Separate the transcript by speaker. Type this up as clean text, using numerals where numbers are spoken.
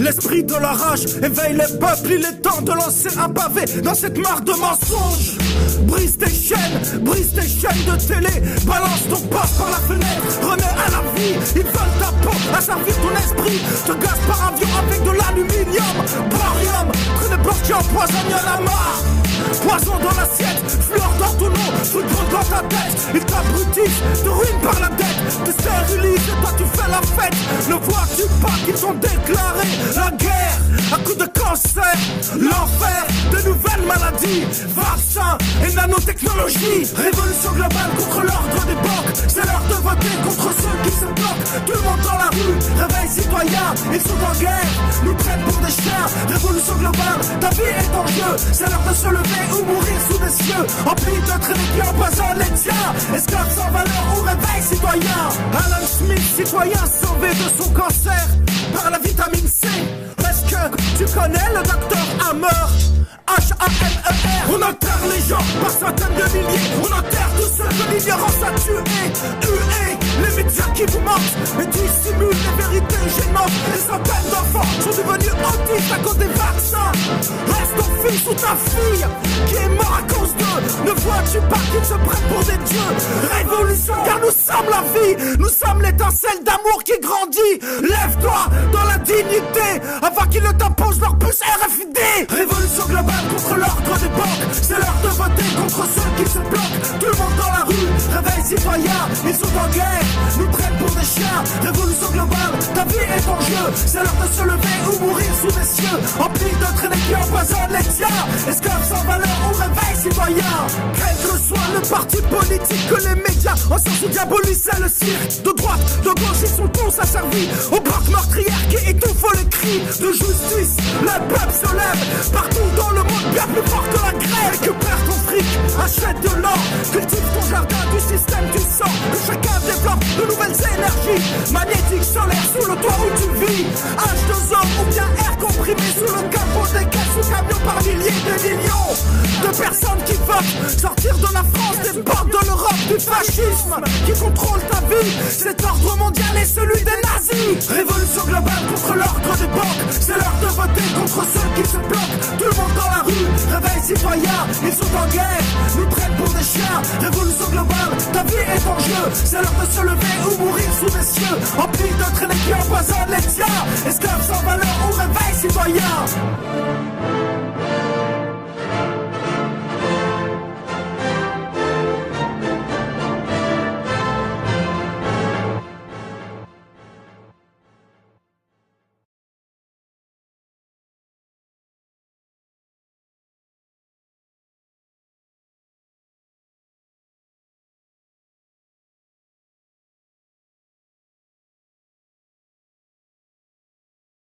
Speaker 1: L'esprit de la rage éveille les peuples. Il est temps de lancer un pavé dans cette mare de mensonges. Brise tes chaînes de télé. Balance ton poste par la fenêtre. Remets à la vie, ils veulent ta peau, asservir ton esprit. Te gaz par avion avec de l'aluminium. Barium, que des blocs qui empoisonnent, y'en a marre. Poison dans l'assiette, fleur dans ton eau, truc gros dans ta tête. Ils t'abrutissent, te ruinent par la dette. Te stérilisent et toi tu fais la fête. Ne vois-tu pas qu'ils ont déclaré la guerre à coups de cancer, l'enfer, de nouvelles maladies, vaccins et nanotechnologie. Révolution globale contre l'ordre des banques. C'est l'heure de voter contre ceux qui se bloquent. Tout le monde dans la rue, réveil citoyen. Ils sont en guerre, nous prennent pour des chiens. Révolution globale, ta vie est en jeu. C'est l'heure de se lever ou mourir sous des cieux. Emplis de traînées qui empoisonnent les tiens. Esclaves sans valeur ou réveil citoyen. Alan Smith, citoyen sauvé de son cancer par la vitamine C. Est-ce que tu connais le docteur Hammer? H-A-M-E-R. On enterre les gens par centaines de milliers. On enterre tous ceux que l'ignorance a tué. Les médias qui vous mentent et dissimulent les vérités gênantes. Des centaines d'enfants sont devenus autistes à cause des vaccins. Reste ton fils ou ta fille qui est mort à cause d'eux. Ne vois-tu pas qu'ils se prennent pour des dieux? Révolution, car nous sommes la vie. Nous sommes l'étincelle d'amour qui grandit. Lève-toi dans la dignité avant qu'ils ne t'imposent leur puce RFID. Révolution globale contre l'ordre des banques. C'est l'heure de voter contre ceux qui se bloquent. Tout le monde dans la rue, réveil citoyen. Ils sont en guerre, nous prennent pour des chiens. Révolution globale, ta vie est en jeu. C'est l'heure de se lever ou mourir sous les cieux. Emplis de traînées qui empoisonnent les tiens. Esclaves sans valeur ou réveil citoyen. Quel que soit le parti politique, que les médias en sens où diabolisent le cirque. De droite, de gauche, ils sont tous asservis aux banques meurtrières qui étouffent les cris de justice. Le peuple se lève partout dans le monde, bien plus fort que la grève. Récupère ton fric, achète de l'or, cultive ton jardin du système du sang. Que chacun développe de nouvelles énergies magnétiques, solaires sous le toit où tu vis. H2O ou bien air comprimé sous le capot des caisses ou camions par milliers de millions de personnes qui veulent sortir de la France, des portes de l'Europe, du fascisme qui contrôle ta vie. Cet ordre mondial est celui des nazis. Révolution globale contre l'ordre des banques. C'est l'heure de voter contre ceux qui se bloquent. Tout le monde dans la rue, réveil citoyen. Ils sont en guerre, nous prennent pour des chiens. Révolution globale, ta vie est en jeu. C'est l'heure de se lever ou mourir sous des cieux. Emplis de traînées qui empoisonnent les tiens. Esclaves sans valeur ou réveil citoyen.